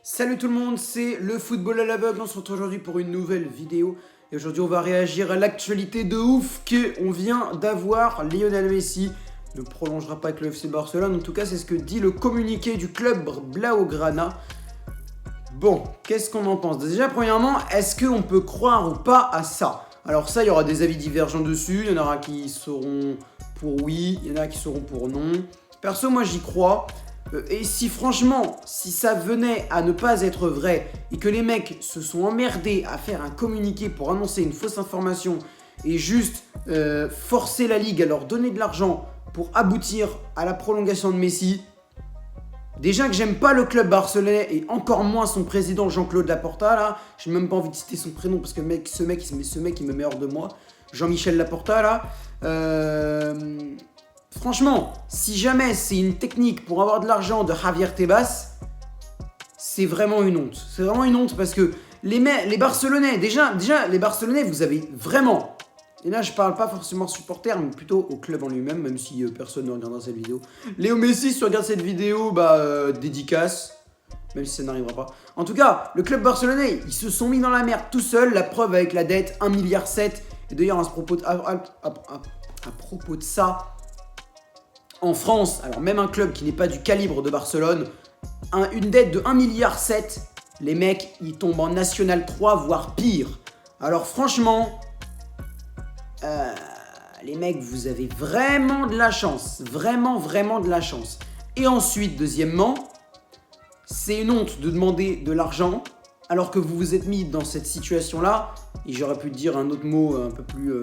Salut tout le monde, c'est le football à l'aveugle. On se retrouve aujourd'hui pour une nouvelle vidéo. Et aujourd'hui on va réagir à l'actualité de ouf qu'on vient d'avoir. Lionel Messi ne prolongera pas avec le FC Barcelone. En tout cas c'est ce que dit le communiqué du club Blaugrana. Bon, qu'est-ce qu'on en pense? Déjà premièrement, est-ce qu'on peut croire ou pas à ça? Alors ça, il y aura des avis divergents dessus. Il y en aura qui seront pour oui, il y en a qui seront pour non. Perso, moi j'y crois. Et si franchement, si ça venait à ne pas être vrai et que les mecs se sont emmerdés à faire un communiqué pour annoncer une fausse information et juste forcer la ligue à leur donner de l'argent pour aboutir à la prolongation de Messi, déjà que j'aime pas le club barcelonais et encore moins son président Jean-Claude Laporta là, j'ai même pas envie de citer son prénom parce que ce mec il me met hors de moi, Jean-Michel Laporta là. Franchement, si jamais c'est une technique pour avoir de l'argent de Javier Tebas, c'est vraiment une honte. C'est vraiment une honte parce que les Barcelonais, déjà les Barcelonais, vous avez vraiment... Et là, je parle pas forcément supporters, mais plutôt au club en lui-même, même si personne ne regardera cette vidéo. Léo Messi, si tu regardes cette vidéo, dédicace, même si ça n'arrivera pas. En tout cas, le club barcelonais, ils se sont mis dans la merde tout seuls, la preuve avec la dette, 1,7 milliard. Et d'ailleurs, à propos de ça... En France, alors même un club qui n'est pas du calibre de Barcelone, une dette de 1,7 milliard, les mecs, ils tombent en National 3, voire pire. Alors franchement, les mecs, vous avez vraiment de la chance. Vraiment, vraiment de la chance. Et ensuite, deuxièmement, c'est une honte de demander de l'argent alors que vous vous êtes mis dans cette situation-là. Et j'aurais pu dire un autre mot un peu plus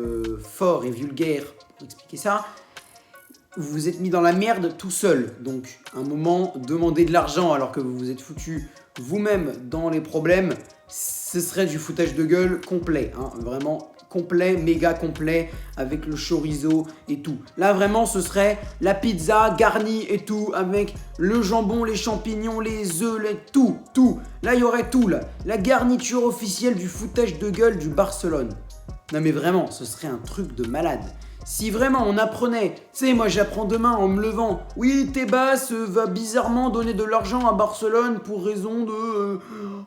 fort et vulgaire pour expliquer ça. Vous vous êtes mis dans la merde tout seul. Donc, un moment, demander de l'argent alors que vous vous êtes foutu vous-même dans les problèmes, ce serait du foutage de gueule complet. Hein, vraiment complet, méga complet, avec le chorizo et tout. Là, vraiment, ce serait la pizza garnie et tout, avec le jambon, les champignons, les œufs, tout. Là, il y aurait tout, là. La garniture officielle du foutage de gueule du Barcelone. Non, mais vraiment, ce serait un truc de malade. Si vraiment on apprenait, tu sais, moi j'apprends demain en me levant, oui, Tebas va bizarrement donner de l'argent à Barcelone pour raison de...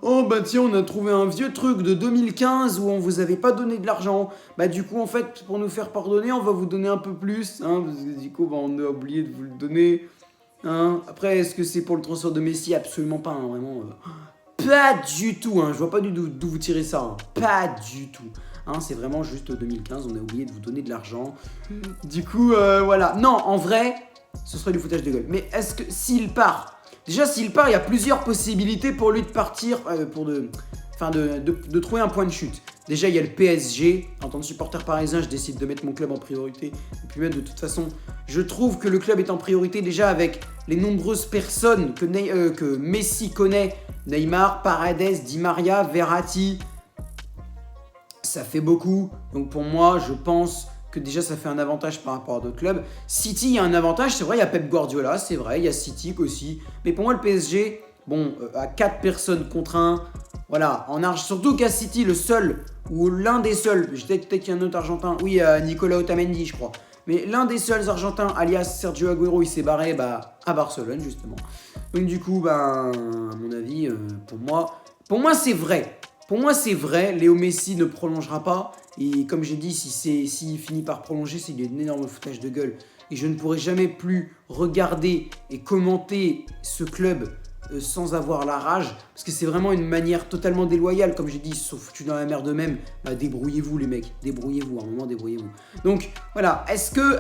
oh bah tiens, on a trouvé un vieux truc de 2015 où on vous avait pas donné de l'argent. Bah du coup, en fait, pour nous faire pardonner, on va vous donner un peu plus, hein, parce que du coup, on a oublié de vous le donner. Hein. Après, est-ce que c'est pour le transfert de Messi? Absolument pas, hein, vraiment. Pas du tout, hein, je vois pas d'où vous tirez ça, hein. Pas du tout. Hein, c'est vraiment juste 2015, on a oublié de vous donner de l'argent. Du coup, voilà. Non, en vrai, ce serait du foutage de gueule. Mais est-ce que s'il part, déjà s'il part, il y a plusieurs possibilités pour lui de partir, de trouver un point de chute. Déjà, il y a le PSG. En tant que supporter parisien, je décide de mettre mon club en priorité. Et puis même, de toute façon, je trouve que le club est en priorité déjà avec les nombreuses personnes que Messi connaît. Neymar, Paredes, Di Maria, Verratti... Ça fait beaucoup, donc pour moi, je pense que déjà ça fait un avantage par rapport à d'autres clubs. City, il y a un avantage, c'est vrai, il y a Pep Guardiola, c'est vrai, il y a City aussi. Mais pour moi, le PSG, bon, à 4 personnes contre 1, voilà, surtout qu'à City, le seul, ou l'un des seuls, peut-être qu'il y a un autre Argentin, oui, Nicolas Otamendi, je crois. Mais l'un des seuls Argentins, alias Sergio Agüero, il s'est barré à Barcelone, justement. Donc du coup, à mon avis, pour moi c'est vrai. Pour moi, c'est vrai, Léo Messi ne prolongera pas. Et comme j'ai dit, s'il finit par prolonger, c'est un énorme foutage de gueule. Et je ne pourrai jamais plus regarder et commenter ce club sans avoir la rage. Parce que c'est vraiment une manière totalement déloyale. Comme j'ai dit, ils se sont foutus dans la merde eux-mêmes. Débrouillez-vous les mecs, débrouillez-vous, à un moment débrouillez-vous. Donc voilà,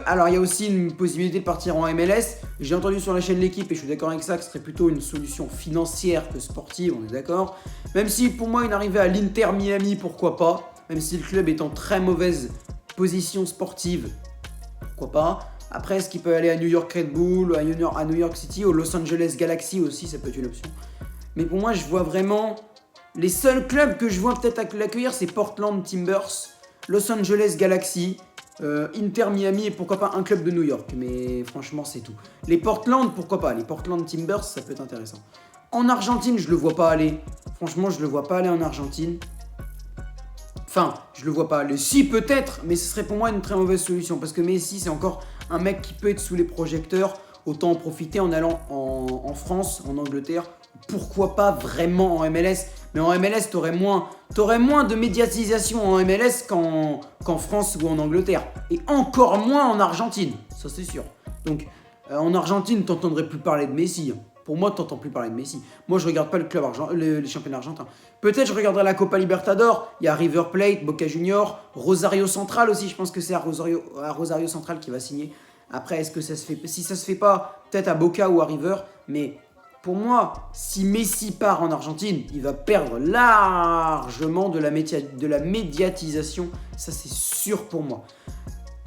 alors il y a aussi une possibilité de partir en MLS. J'ai entendu sur la chaîne L'équipe et je suis d'accord avec ça que ce serait plutôt une solution financière que sportive, on est d'accord. Même si pour moi une arrivée à l'Inter Miami, pourquoi pas. Même si le club est en très mauvaise position sportive, pourquoi pas. Après, est-ce qu'il peut aller à New York Red Bull, à New York City, au Los Angeles Galaxy aussi, ça peut être une option. Mais pour moi, je vois vraiment... Les seuls clubs que je vois peut-être l'accueillir, c'est Portland Timbers, Los Angeles Galaxy, Inter Miami et pourquoi pas un club de New York. Mais franchement, c'est tout. Les Portland, pourquoi pas. Les Portland Timbers, ça peut être intéressant. En Argentine, je le vois pas aller. Franchement, je le vois pas aller en Argentine. Enfin, je le vois pas aller. Si, peut-être, mais ce serait pour moi une très mauvaise solution. Parce que Messi, c'est encore un mec qui peut être sous les projecteurs. Autant en profiter en allant en France, en Angleterre, pourquoi pas vraiment en MLS. Mais en MLS, t'aurais moins de médiatisation en MLS qu'en France ou en Angleterre. Et encore moins en Argentine, ça c'est sûr. Donc en Argentine, t'entendrais plus parler de Messi. Pour moi, t'entends plus parler de Messi. Moi, je regarde pas le club les championnats argentins. Peut-être je regarderai la Copa Libertador. Il y a River Plate, Boca Juniors, Rosario Central aussi. Je pense que c'est à Rosario Central qui va signer. Après, est-ce que ça se fait? Si ça se fait pas, peut-être à Boca ou à River. Mais pour moi, si Messi part en Argentine, il va perdre largement de la médiatisation. Ça, c'est sûr pour moi.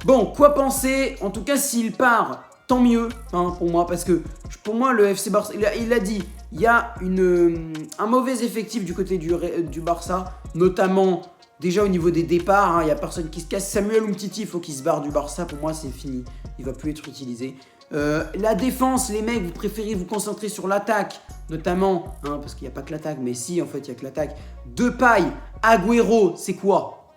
Bon, quoi penser? En tout cas, s'il part, tant mieux hein, pour moi. Parce que pour moi, le FC Barça, il a dit, il y a un mauvais effectif du côté du Barça. Notamment, déjà au niveau des départs, il n'y a personne qui se casse. Samuel Umtiti, il faut qu'il se barre du Barça. Pour moi, c'est fini. Il ne va plus être utilisé. La défense, les mecs, vous préférez vous concentrer sur l'attaque, notamment, hein, parce qu'il n'y a pas que l'attaque, mais si, en fait, il n'y a que l'attaque. Depay, Agüero, c'est quoi?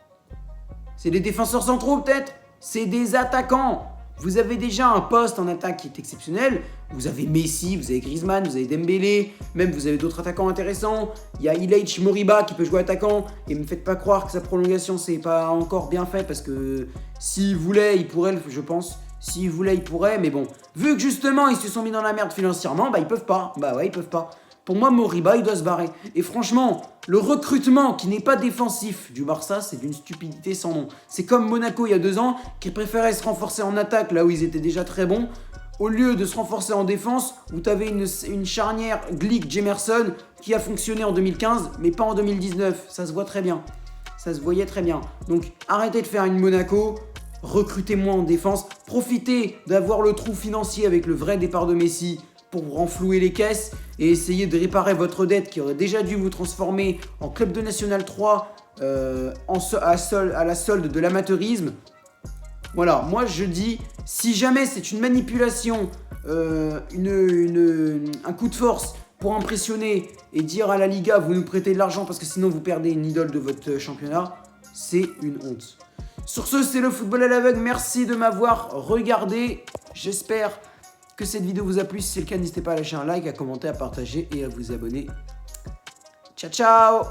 C'est des défenseurs centraux, peut-être? C'est des attaquants. Vous avez déjà un poste en attaque qui est exceptionnel. Vous avez Messi, vous avez Griezmann, vous avez Dembélé, même vous avez d'autres attaquants intéressants. Il y a Ilaic Moriba qui peut jouer attaquant. Et ne me faites pas croire que sa prolongation, c'est pas encore bien fait, parce que s'il voulait, il pourrait, je pense. S'il voulait, il pourrait, mais bon. Vu que justement, ils se sont mis dans la merde financièrement, bah ils peuvent pas. Bah ouais, ils peuvent pas. Pour moi, Moriba, il doit se barrer. Et franchement, le recrutement qui n'est pas défensif du Barça, c'est d'une stupidité sans nom. C'est comme Monaco il y a 2 ans, qui préférait se renforcer en attaque, là où ils étaient déjà très bons, au lieu de se renforcer en défense, où tu avais une charnière Glick-Jemerson qui a fonctionné en 2015, mais pas en 2019. Ça se voit très bien. Ça se voyait très bien. Donc, arrêtez de faire une Monaco. Recrutez moins en défense. Profitez d'avoir le trou financier avec le vrai départ de Messi pour renflouer les caisses et essayer de réparer votre dette qui aurait déjà dû vous transformer en club de National 3 à la solde de l'amateurisme. Voilà, moi je dis, si jamais c'est une manipulation, un coup de force pour impressionner et dire à la Liga vous nous prêtez de l'argent parce que sinon vous perdez une idole de votre championnat, c'est une honte. Sur ce, c'est le football à l'aveugle. Merci de m'avoir regardé. J'espère que cette vidéo vous a plu. Si c'est le cas, n'hésitez pas à lâcher un like, à commenter, à partager et à vous abonner. Ciao, ciao!